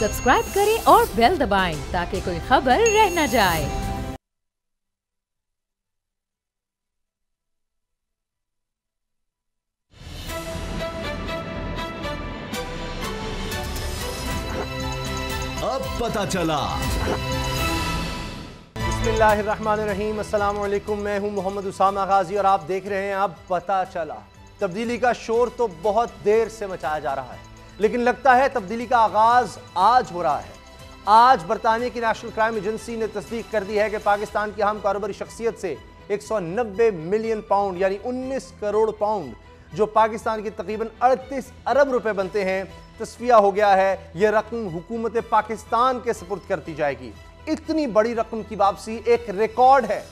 Subscribe करें और bell दबाएं ताकि कोई खबर रह न जाए। अब पता चला। बिस्मिल्लाहिर्रहमानिर्रहीम, अस्सलाम वालेकुम। मैं हूं मोहम्मद उसामा गाजी और आप देख रहे हैं अब पता चला। तब्दीली का शोर तो बहुत देर से मचाया जा रहा है, लेकिन लगता है तब्दीली का आगाज आज हो रहा है। आज बरतानिया की नेशनल क्राइम एजेंसी ने तस्दीक कर दी है कि पाकिस्तान की अहम कारोबारी शख्सियत से 190 मिलियन पाउंड यानी 19 करोड़ पाउंड, जो पाकिस्तान के तकरीबन 38 अरब रुपए बनते हैं, तस्फिया हो गया है। यह रकम हुकूमत पाकिस्तान के सुपुर्द करती जाएगी। इतनी बड़ी रकम की वापसी एक रिकॉर्ड है।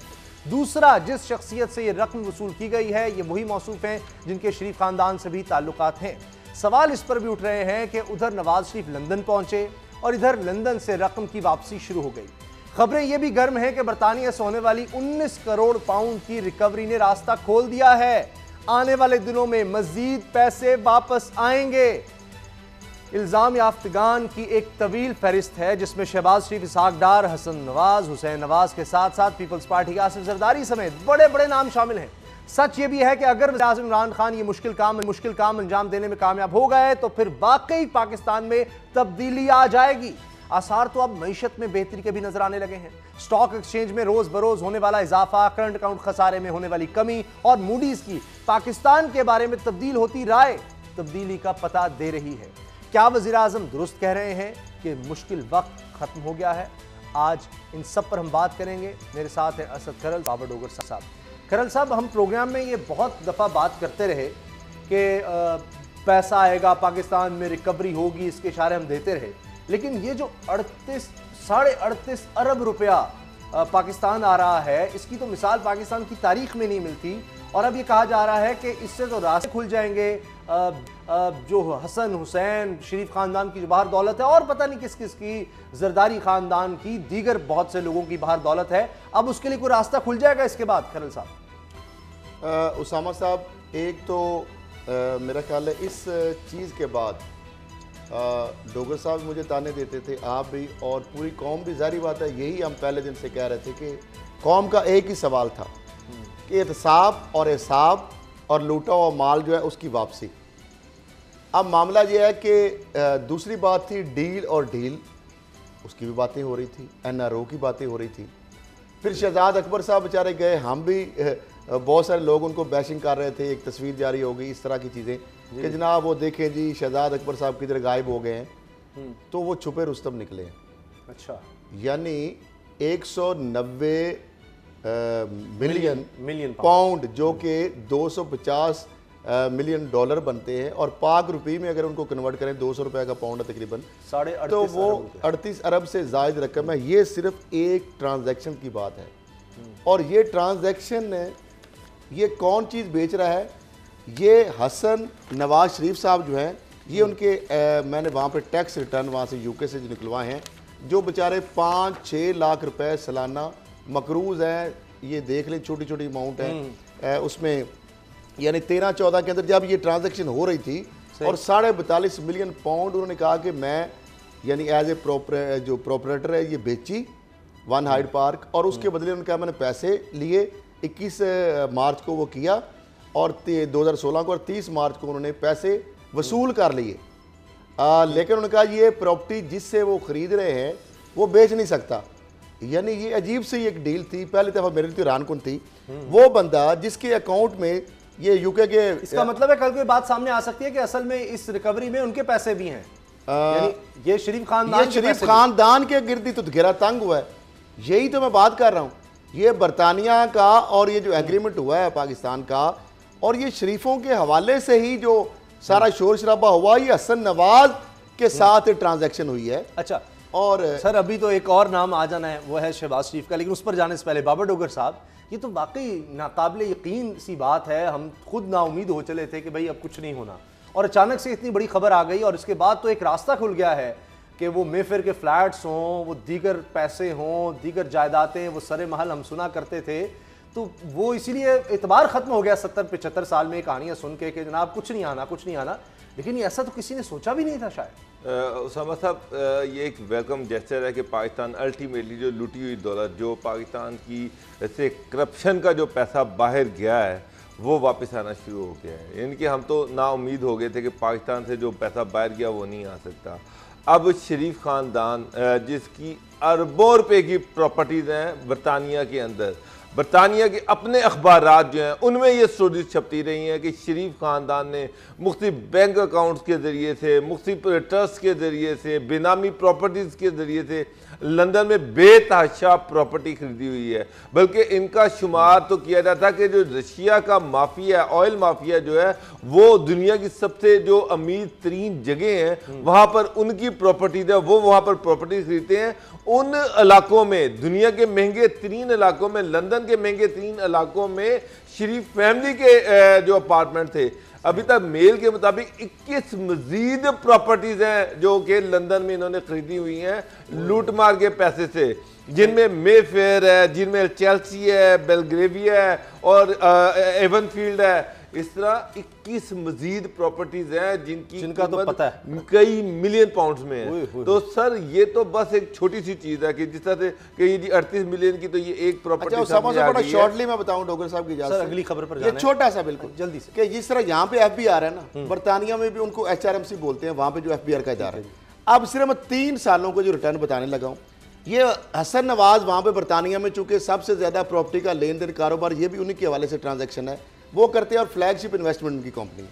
दूसरा, जिस शख्सियत से यह रकम वसूल की गई है, ये वही मौसूफ हैं जिनके शरीफ खानदान से भी ताल्लुकात हैं। सवाल इस पर भी उठ रहे हैं कि उधर नवाज शरीफ लंदन पहुंचे और इधर लंदन से रकम की वापसी शुरू हो गई। खबरें यह भी गर्म है कि बरतानिया से होने वाली 19 करोड़ पाउंड की रिकवरी ने रास्ता खोल दिया है। आने वाले दिनों में मजीद पैसे वापस आएंगे। इल्जाम याफ्तगान की एक तवील फहरिस्त है, जिसमें शहबाज शरीफ, इसहाक डार, हसन नवाज, हुसैन नवाज के साथ साथ पीपल्स पार्टी के आसिफ जरदारी समेत बड़े बड़े नाम शामिल हैं। सच ये भी है कि अगर वज़ीर आज़म इमरान खान ये मुश्किल काम अंजाम देने में कामयाब हो गए तो फिर वाकई पाकिस्तान में तब्दीली आ जाएगी। आसार तो अब मईशत में बेहतरी के भी नजर आने लगे हैं। स्टॉक एक्सचेंज में रोज बरोज होने वाला इजाफा, करंट अकाउंट खसारे में होने वाली कमी और मूडीज की पाकिस्तान के बारे में तब्दील होती राय तब्दीली का पता दे रही है। क्या वज़ीर आज़म दुरुस्त कह रहे हैं कि मुश्किल वक्त खत्म हो गया है? आज इन सब पर हम बात करेंगे। मेरे साथ है असद खरल, बाबर डोगर साहब। खरल साहब, हम प्रोग्राम में ये बहुत दफ़ा बात करते रहे कि पैसा आएगा पाकिस्तान में, रिकवरी होगी, इसके इशारे हम देते रहे, लेकिन ये जो 38 अरब रुपया पाकिस्तान आ रहा है, इसकी तो मिसाल पाकिस्तान की तारीख में नहीं मिलती। और अब ये कहा जा रहा है कि इससे तो रास्ते खुल जाएंगे। जो हसन हुसैन शरीफ खानदान की जो बाहर दौलत है और पता नहीं किस किस की, जरदारी खानदान की, दीगर बहुत से लोगों की बाहर दौलत है, अब उसके लिए कोई रास्ता खुल जाएगा इसके बाद? खरल साहब, उसामा साहब, एक तो मेरा ख्याल है इस चीज़ के बाद डोगर साहब मुझे ताने देते थे, आप भी और पूरी कौम भी। जारी बात है, यही हम पहले दिन से कह रहे थे कि कौम का एक ही सवाल था कि एहतसाब और हिसाब और लूटा हुआ माल जो है उसकी वापसी। अब मामला यह है कि दूसरी बात थी डील और ढील, उसकी भी बातें हो रही थी, NRO की बातें हो रही थी। फिर शहजाद अकबर साहब बेचारे गए, हम भी बहुत सारे लोग उनको बैशिंग कर रहे थे, एक तस्वीर जारी हो गई, इस तरह की चीज़ें कि जनाब वो देखें जी शहजाद अकबर साहब किधर गायब हो गए हैं, तो वो छुपे रुस्तम निकले हैं। अच्छा, यानी 190 मिलियन पाउंड, जो कि 250 मिलियन डॉलर बनते हैं, और पाक रुपये में अगर उनको कन्वर्ट करें 200 रुपये का पाउंड है तकरीबन, तो वो 38 अरब से जायद रकम है। ये सिर्फ एक ट्रांजैक्शन की बात है। और ये ट्रांजैक्शन, ये कौन चीज़ बेच रहा है? ये हसन नवाज शरीफ साहब जो हैं, ये उनके मैंने वहाँ पे टैक्स रिटर्न वहाँ से UK से जो निकलवाए हैं, जो बेचारे 5-6 लाख रुपए सालाना मकरूज़ हैं। ये देख लें, छोटी छोटी अमाउंट है उसमें। यानी 13-14 के अंदर जब ये ट्रांजैक्शन हो रही थी और 42.5 मिलियन पाउंड उन्होंने कहा कि मैं यानी एज ए जो प्रोपरेटर है ये बेची वन हाइड पार्क, और उसके बदले उन्होंने कहा मैंने पैसे लिए। 21 मार्च को वो किया और 2016 को, और 30 मार्च को उन्होंने पैसे वसूल कर लिए। लेकिन उन्होंने कहा ये प्रॉपर्टी जिससे वो ख़रीद रहे हैं वो बेच नहीं सकता। यानी ये अजीब सी एक डील थी। पहली दफ़ा मेरे लिए रानकुन थी। वो बंदा जिसके अकाउंट में ये UK के, इसका मतलब है कल कोई बात सामने आ सकती है कि असल में इस रिकवरी में उनके पैसे भी हैं। यानी ये शरीफ खानदान के गिर्दी तो घेरा तंग हुआ है। यही तो मैं बात कर रहा हूँ। ये बरतानिया का और ये जो एग्रीमेंट हुआ है पाकिस्तान का, और ये शरीफों के हवाले से ही जो सारा शोर शराबा हुआ, ये हसन नवाज के साथ ट्रांजैक्शन हुई है। अच्छा, और सर अभी तो एक और नाम आ जाना है, वो है शहबाज शरीफ का, लेकिन उस पर जाने से पहले बाबर डोगर साहब, ये तो वाकई नाकाबिले यकीन सी बात है। हम खुद नाउमीद हो चले थे कि भाई अब कुछ नहीं होना, और अचानक से इतनी बड़ी खबर आ गई, और इसके बाद तो एक रास्ता खुल गया है कि वो मेफेयर के फ्लैट्स हों, वो दीगर पैसे हों, दीगर जायदादें, वो सरे महल हम सुना करते थे। तो वो इसीलिए एतबार खत्म हो गया 70-75 साल में कहानियां सुन के कि जनाब कुछ नहीं आना, कुछ नहीं आना। लेकिन ये ऐसा तो किसी ने सोचा भी नहीं था शायद। उसामा साहब, ये एक वेलकम जेस्चर है कि पाकिस्तान अल्टीमेटली जो लुटी हुई दौलत, जो पाकिस्तान की से करप्शन का जो पैसा बाहर गया है वो वापस आना शुरू हो गया है। यानी कि हम तो नाउम्मीद हो गए थे कि पाकिस्तान से जो पैसा बाहर गया वो नहीं आ सकता। अब शरीफ ख़ानदान जिसकी अरबों रुपए की प्रॉपर्टीज़ हैं बरतानिया के अंदर, बरतानिया के अपने अखबारात जो हैं उनमें ये स्टोरीज छपती रही हैं कि शरीफ ख़ानदान ने मुख्तलिफ बैंक अकाउंट्स के ज़रिए से, मुख्तलिफ ट्रस्ट के ज़रिए से, बेनामी प्रॉपर्टीज़ के ज़रिए से लंदन में बेतहाशा प्रॉपर्टी खरीदी हुई है। बल्कि इनका शुमार तो किया जाता है कि जो रशिया का माफिया, ऑयल माफिया जो है वो दुनिया की सबसे जो अमीर तरीन जगह हैं वहाँ पर उनकी प्रॉपर्टीज है, वो वहाँ पर प्रॉपर्टी खरीदते हैं। उन इलाकों में, दुनिया के महंगे तरीन इलाकों में, लंदन के महंगे तरीन इलाकों में शरीफ फैमिली के जो अपार्टमेंट थे, अभी तक मेल के मुताबिक 21 मजीद प्रॉपर्टीज हैं जो कि लंदन में इन्होंने खरीदी हुई हैं लूट मार के पैसे से, जिनमें मेफेयर है, जिनमें चेल्सी है, बेलग्रेविया है और एवनफील्ड है। इस तरह 21 मजीद प्रॉपर्टीज हैं जिनका तो पता है कई मिलियन पाउंड्स में है। तो सर ये तो बस एक छोटी सी चीज है कि जिस तरह से कि ये 38 मिलियन की तो ये एक प्रॉपर्टी। बड़ा शॉर्टली मैं बताऊं डॉक्टर साहब की इजाजत से, अगली खबर पर ये छोटा सा बिल्कुल जल्दी से, कि जिस तरह यहाँ पे FBI है ना, बरतानिया में भी उनको HRMC बोलते हैं, वहां पे जो FBI का इदारा है। अब सिर्फ मैं 3 सालों को जो रिटर्न बताने लगा हूँ, ये हसन नवाज वहां पे बरतानिया में चूंकि सबसे ज्यादा प्रॉपर्टी का लेन देन कारोबार ये भी उन्हीं के हवाले से ट्रांजैक्शन है वो करते हैं, और फ्लैगशिप इन्वेस्टमेंट उनकी कंपनी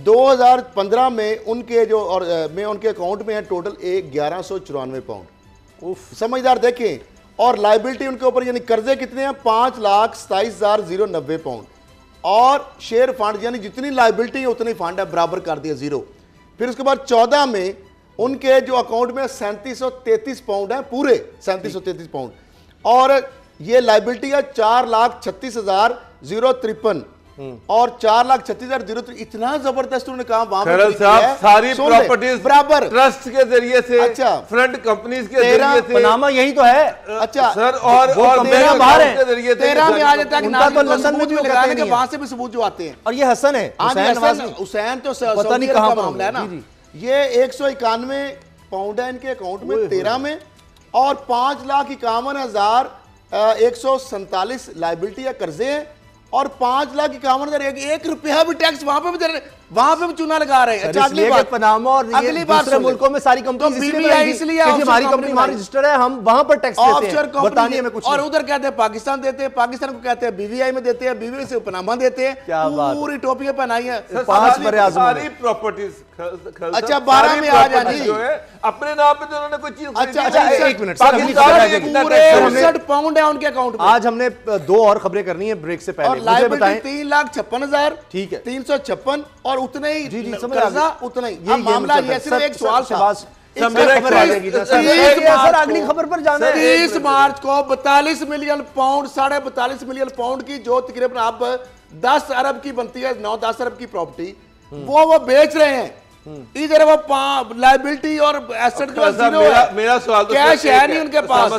2015 में उनके जो और में उनके अकाउंट में है टोटल 1194 पाउंड। समझदार देखें, और लाइबिलिटी उनके ऊपर यानी कर्जे कितने हैं 5,27,090 पाउंड, और शेयर फंड यानी जितनी लाइबिलिटी है उतनी फंड है बराबर कर दिया 0। फिर उसके बाद 14 में उनके जो अकाउंट में 3733 पाउंड है, पूरे 3733 पाउंड, और ये लाइबिलिटी है 4,36,053 और 4,36,003। इतना जबरदस्त उन्होंने कहा वहां पर सारी प्रॉपर्टीज बराबर ट्रस्ट के जरिए से, अच्छा फ्रंट कंपनीज के जरिए से, पनामा यही तो है। अच्छा सर, और 13 बाहर है, 13 में आ जाता है कि लंदन में भी लगाने के वहां से भी सबूत जो आते हैं। और ये हसन है, हुसैन तो पता नहीं कहां मामला है ना। ये 191 पाउंड है इनके अकाउंट में 13 में, और 5,51,147 लाइबिलिटी या कर्जे हैं, और 5,51,000 एक रुपया भी टैक्स वहां पे भी चूना लगा रहे हैं। अगली बात पनामा और अगली बात मुल्कों में सारी कंपनी इसलिए हमारी कंपनी वहां रजिस्टर्ड है, हम वहां पर टैक्स देते हैं बरतानिया में कुछ, और उधर कहते हैं पाकिस्तान देते हैं, पाकिस्तान को कहते हैं BVI में देते हैं, BVI से पनामा देते हैं। पूरी टोपियां पहनाई है। 5 सारी प्रॉपर्टीज अच्छा 12 में आ जाए जो है अपने नाम पे तो उन्होंने कोई चीज। अच्छा 1 मिनट, पूरे 59 पाउंड है उनके अकाउंट में। आज हमने 2 और खबरें करनी है ब्रेक से पहले। लाइबिलिटी 3,56,000, ठीक है 356, और उतने ही जी कर्जा उतना ही। अब मामला ये सिर्फ एक सवाल था, 30 खबर पर जाना है। 30 मार्च को 42 मिलियन पाउंड, 42.5 मिलियन पाउंड की जो तकरीबन आप 10 अरब की बनती है, 9-10 अरब की प्रॉपर्टी वो बेच रहे हैं। इधर वो लाइबिलिटी और एसेट का जीरो है, मेरा सवाल तो कैश है नहीं उनके पास,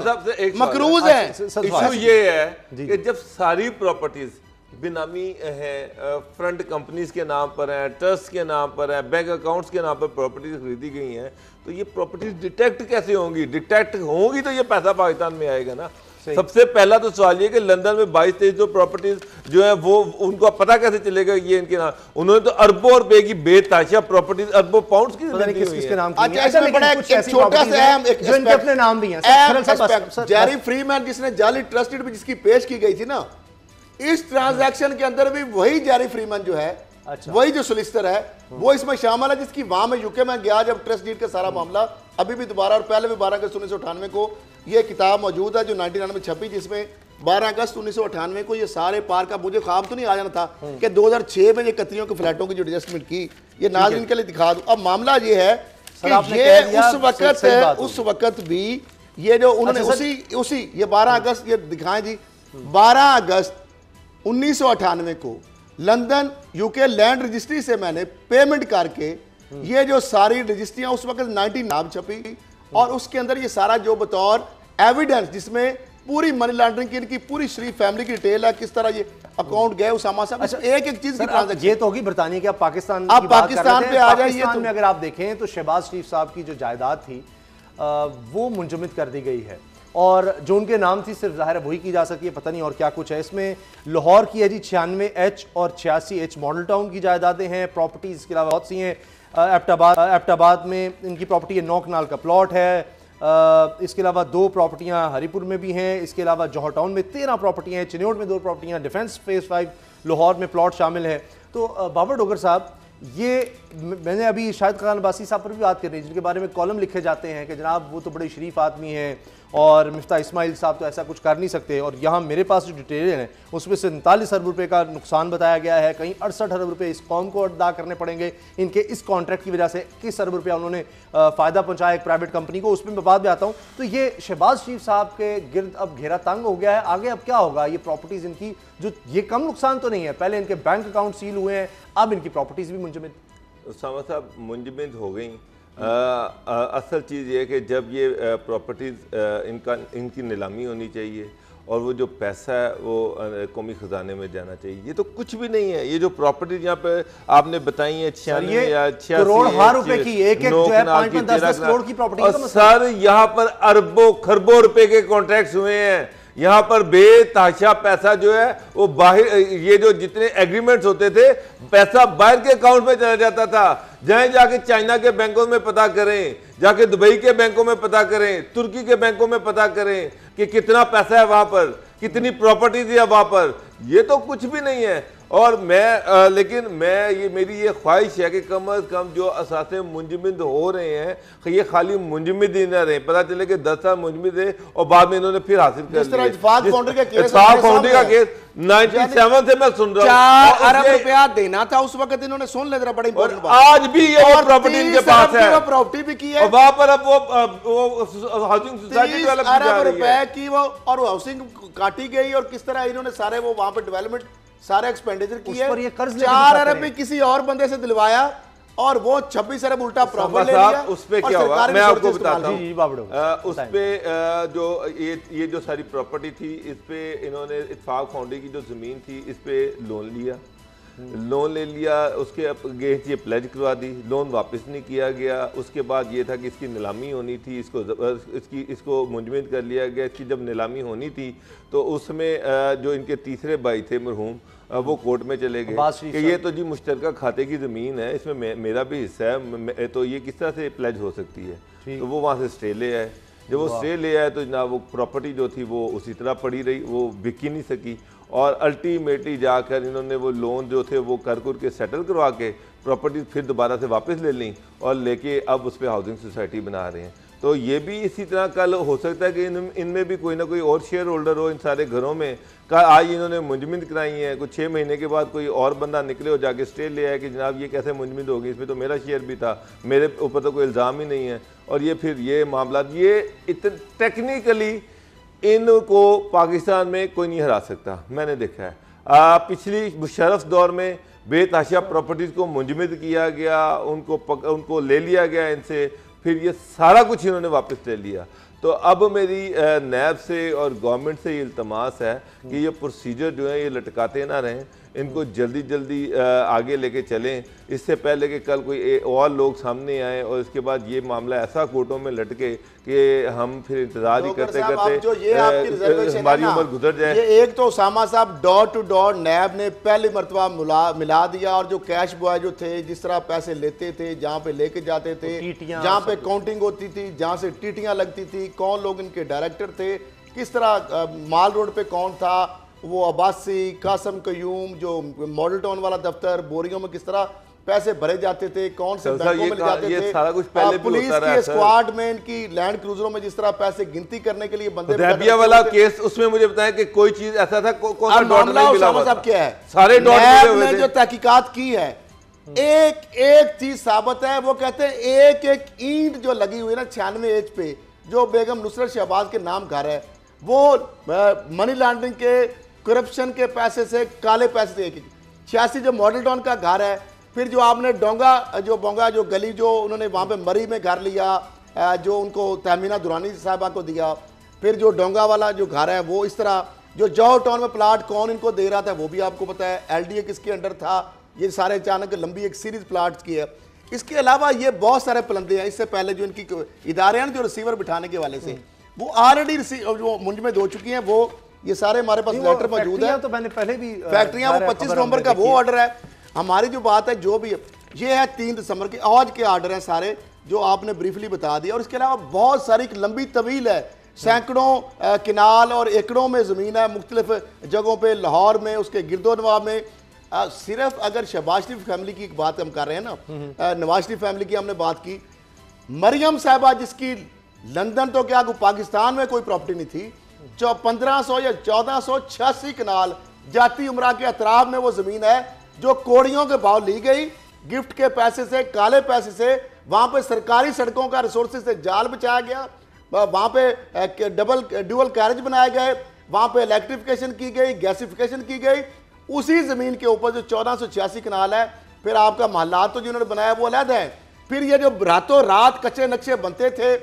मकरूज है। इशू ये है कि जब सारी प्रॉपर्टीज बेनामी है, फ्रंट कंपनीज के नाम पर है, ट्रस्ट के नाम पर है, बैंक अकाउंट्स के नाम पर प्रॉपर्टीज खरीदी गई हैं, तो ये प्रॉपर्टीज डिटेक्ट कैसे होंगी? डिटेक्ट होंगी तो ये पैसा पाकिस्तान में आएगा ना। सबसे पहला तो सवाल ये कि लंदन में 22-23 जो प्रॉपर्टीज जो है वो उनको पता कैसे चलेगा ये इनके नाम? उन्होंने तो अरबों रुपए की बेतहाशा प्रॉपर्टीज, अरबों पाउंड्स की किसके नाम की। अच्छा इसमें बड़ा एक छोटा सा अहम एक जो इनके अपने नाम भी हैं। जेरी फ्रीमैन जिसने जाली ट्रस्टेड में जिसकी पेश की गई थी ना, इस ट्रांजैक्शन के अंदर भी वही जेरी फ्रीमैन जो है, अच्छा वही जो सोलिसिटर है वो इसमें शामिल है, जिसकी वहां में यूके में गया जब ट्रस्ट डीड का सारा मामला अभी भी दोबारा, और पहले भी 12 अगस्त 1998 को ये किताब मौजूद है जो 99 में छपी, जिसमें 12 अगस्त 1998 को ये सारे पार्क का, मुझे ख्वाब तो नहीं आ जाना था कि 2006 में ये कतरियों के फ्लैटों की जो एडजस्टमेंट की, ये नाज़रीन के लिए दिखा दूं। अब मामला ये है कि ये उस वक्त भी ये जो उन्होंने उसी ये 12 अगस्त ये दिखाएं जी, 12 अगस्त 1998 को लंदन यूके लैंड रजिस्ट्री से मैंने पेमेंट करके ये जो सारी रजिस्ट्रियां उस वक्त 90 नाम छपी, और उसके अंदर ये सारा जो बतौर एविडेंस जिसमें पूरी मनी लॉन्ड्रिंग की इनकी पूरी शरीफ फैमिली की डिटेल है, किस तरह ये अकाउंट गए उसामा साहब। अच्छा, एक एक चीज ये तो होगी बरतानिया की। आप पाकिस्तान आप पाकिस्तान पे आ जाइए। पाकिस्तान में अगर आप देखें तो शहबाज शरीफ साहब की जो जायदाद थी वो मुंजमद कर दी गई है, और जो उनके नाम थी सिर्फ ज़ाहिर वही की जा सकती है, पता नहीं और क्या कुछ है इसमें। लाहौर की है जी 96H और 86H मॉडल टाउन की जायदादें हैं, प्रॉपर्टीज के अलावा बहुत सी हैं। एबटाबाद में इनकी प्रॉपर्टी है, 9 कनाल का प्लॉट है। इसके अलावा 2 प्रॉपर्टियां हरीपुर में भी हैं। इसके अलावा जौहर टाउन में 13 प्रॉपर्टियां हैं, चिन्योट में 2 प्रॉपर्टियां, डिफेंस फेज 5 लाहौर में प्लॉट शामिल है। तो बाबर डोगर साहब, ये मैंने अभी शाहिद खान अब्बासी साहब पर भी बात कर रही है, जिनके बारे में कॉलम लिखे जाते हैं कि जनाब वो तो बड़े शरीफ आदमी हैं और मिफ्ता इस्माइल साहब तो ऐसा कुछ कर नहीं सकते, और यहाँ मेरे पास जो डिटेल है उसमें 47 अरब रुपए का नुकसान बताया गया है, कहीं 68 अरब रुपए इस कौम को अदा करने पड़ेंगे इनके इस कॉन्ट्रैक्ट की वजह से, 21 अरब रुपया उन्होंने फ़ायदा पहुंचाया एक प्राइवेट कंपनी को, उसमें मैं बाद में आता हूँ। तो ये शहबाज शरीफ साहब के गिर्द अब घेरा तंग हो गया है, आगे अब क्या होगा? ये प्रॉपर्टीज़ इनकी जो ये कम नुकसान तो नहीं है, पहले इनके बैंक अकाउंट सील हुए हैं, अब इनकी प्रॉपर्टीज़ भी मुंजमद उसामा साहब मुंजमद हो गई। असल चीज़ ये है कि जब ये प्रॉपर्टीज़ इनकी नीलामी होनी चाहिए और वो जो पैसा है वो कौमी खजाने में जाना चाहिए। ये तो कुछ भी नहीं है। ये जो प्रॉपर्टीज यहाँ पे आपने बताई है 96 या 86 करोड़ रुपए की, एक जो है 5-10 करोड़ की प्रॉपर्टी, सर यहाँ पर अरबों खरबों रुपए के कॉन्ट्रैक्ट्स हुए हैं। यहाँ पर बेतहाशा पैसा जो है वो बाहर, ये जो जितने एग्रीमेंट्स होते थे पैसा बाहर के अकाउंट में चला जाता था। जाएं जाके चाइना के बैंकों में पता करें, जाके दुबई के बैंकों में पता करें, तुर्की के बैंकों में पता करें कि कितना पैसा है वहां पर, कितनी प्रॉपर्टीज है वहां पर। ये तो कुछ भी नहीं है। और मैं लेकिन मैं ये मेरी ये ख्वाहिश है कि कम अज़ कम जो असासे मुंजमद हो रहे हैं ये खाली मुंजमद ही ना रहे, पता चले कि 10 साल मुंजमद है और बाद में इन्होंने फिर हासिल कर लिया। इत्तेफाक फाउंडरी का केस 97 से मैं सुन रहा हूं 4 अरब रुपया देना था उस वक्त, इन्होंने सुन ले, बड़ी इंपॉर्टेंट बात, आज भी ये प्रॉपर्टी इनके पास है, प्रॉपर्टी भी की है वहां पर। अब वो हाउसिंग सोसाइटी डेवलप अरब रुपए की वो, और वो हाउसिंग काटी गई, और किस तरह इन्होंने सारे वो वहां पर डेवलपमेंट सारे एक्सपेंडिचर किए। 4 अरब में किसी और बंदे से दिलवाया और वो 26 अरब उल्टा प्रॉफिट ले लिया। उस पे क्या हुआ मैं आपको बताता हूँ। उस पे जो ये जो सारी प्रॉपर्टी थी, इस पे इन्होंने इत्तेफाक फाउंड्री की जो जमीन थी इस पे लोन लिया, लोन ले लिया, उसके अगेंस्ट ये प्लेज करवा दी, लोन वापस नहीं किया गया। उसके बाद ये था कि इसकी नीलामी होनी थी, इसको मुंजमद कर लिया गया। इसकी जब नीलामी होनी थी तो उसमें जो इनके तीसरे भाई थे मरहूम, वो कोर्ट में चले गए कि ये तो जी मुश्तरका खाते की ज़मीन है, इसमें मेरा भी हिस्सा है, तो ये किस तरह से प्लेज हो सकती है। तो वो वहाँ से स्टे ले आए। जब वो स्टे ले आए तो जनाब वो प्रॉपर्टी जो थी वो उसी तरह पड़ी रही, वो बिक ही नहीं सकी। और अल्टीमेटली जाकर इन्होंने वो लोन जो थे वो कर के सेटल करवा के प्रॉपर्टी फिर दोबारा से वापस ले ली और लेके अब उस पर हाउसिंग सोसाइटी बना रहे हैं। तो ये भी इसी तरह कल हो सकता है कि इनमें भी कोई ना कोई और शेयर होल्डर हो इन सारे घरों में। कल आज इन्होंने मुंजमद कराई है, कुछ 6 महीने के बाद कोई और बंदा निकले और जाके स्टे ले आए कि जनाब ये कैसे मुंजमद होगी, इसमें तो मेरा शेयर भी था, मेरे ऊपर तो कोई इल्ज़ाम ही नहीं है। और ये फिर ये मामला, ये इतने टेक्निकली इनको पाकिस्तान में कोई नहीं हरा सकता। मैंने देखा है पिछली मुशर्रफ दौर में बेतहाशा प्रॉपर्टीज़ को मुंजमद किया गया, उनको ले लिया गया इनसे, फिर ये सारा कुछ इन्होंने वापस ले लिया। तो अब मेरी नैब से और गवर्नमेंट से ये इल्तमास है कि ये प्रोसीजर जो है ये लटकाते ना रहें, इनको जल्दी जल्दी आगे लेके चलें, इससे पहले कि कल कोई और लोग सामने आए और इसके बाद ये मामला ऐसा कोर्टों में लटके कि हम फिर इंतजार ही करते करते हमारी उम्र गुजर जाए। ये एक तो उसामा साहब डोर टू डोर नैब ने पहली मरतबा मिला दिया, और जो कैश बॉय जो थे जिस तरह पैसे लेते थे, जहाँ पे लेके जाते थे, जहाँ पे काउंटिंग होती थी, जहाँ से टीटियाँ लगती थी, कौन लोग इनके डायरेक्टर थे, किस तरह माल रोड पे कौन था, वो अब्बासी, कासम कयूम, जो मॉडल टाउन वाला दफ्तर, बोरियों में किस तरह पैसे भरे जाते थे, कौन से बैंकों में ले जाते थे, सारा कुछ पहले पुलिस के स्क्वाड में, इनकी लैंड क्रूजरों में जिस तरह पैसे गिनती करने के लिए बंदे, दैबिया वाला केस, उसमें मुझे बताया कि कोई चीज ऐसा था कौन सा डॉट नहीं मिला हुआ था। क्या है सारे डॉट ने जो तहकीकात की है, एक चीज साबित है, वो कहते हैं एक ईंट जो लगी हुई है ना 96H पे, जो बेगम नुसरत शहबाज के नाम घर है, वो मनी लॉन्ड्रिंग के, करप्शन के पैसे से, काले पैसे से 86 जो मॉडल टाउन का घर है। फिर जो आपने बोंगा जो गली जो उन्होंने वहाँ पे मरी में घर लिया, जो उनको तहमीना दुरानी साहबा को दिया, फिर जो डोंगा वाला जो घर है वो इस तरह, जो जौहर टाउन में प्लाट कौन इनको दे रहा था वो भी आपको पता है, एलडीए किसके अंडर था, ये सारे अचानक लंबी एक सीरीज प्लाट्स की है। इसके अलावा ये बहुत सारे प्लंदे हैं, इससे पहले जो इनकी इदारे हैं जो रिसीवर बिठाने के वाले से वो ऑलरेडी जो मुंजमद हो चुकी हैं, वो ये सारे हमारे पास लेटर मौजूद है। तो मैंने पहले भी फैक्ट्रियां वो 25 नवंबर का वो ऑर्डर है। हमारी जो बात है जो भी ये है 3 दिसंबर के आज के ऑर्डर हैं सारे, जो आपने ब्रीफली बता दिया। और इसके अलावा बहुत सारी लंबी तवील है, सैकड़ों किनाल और एकड़ों में ज़मीन है मुख्तलिफ जगहों पे, लाहौर में, उसके गिरदोनवा में। सिर्फ अगर शहबाज शरीफ फैमिली की बात हम कर रहे हैं ना, नवाज शरीफ फैमिली की हमने बात की, मरियम साहबा जिसकी लंदन तो क्या पाकिस्तान में कोई प्रॉपर्टी नहीं थी, 1500 या 1486 कनाल जाती उमरा के अतराफ में वो ज़मीन है जो कोड़ियों के भाव ली गई, गिफ्ट के पैसे से, काले पैसे से। वहाँ पे सरकारी सड़कों का रिसोर्सेज से जाल बिछाया गया, वहाँ पे ड्यूअल कैरेज बनाए गए, वहाँ पे इलेक्ट्रिफिकेशन की गई, गैसिफिकेशन की गई। उसी ज़मीन के ऊपर जो 1486 कनाल है, फिर आपका महलात तो जिन्होंने बनाया वो अलग है। फिर ये जो रातों रात कच्चे नक्शे बनते थे,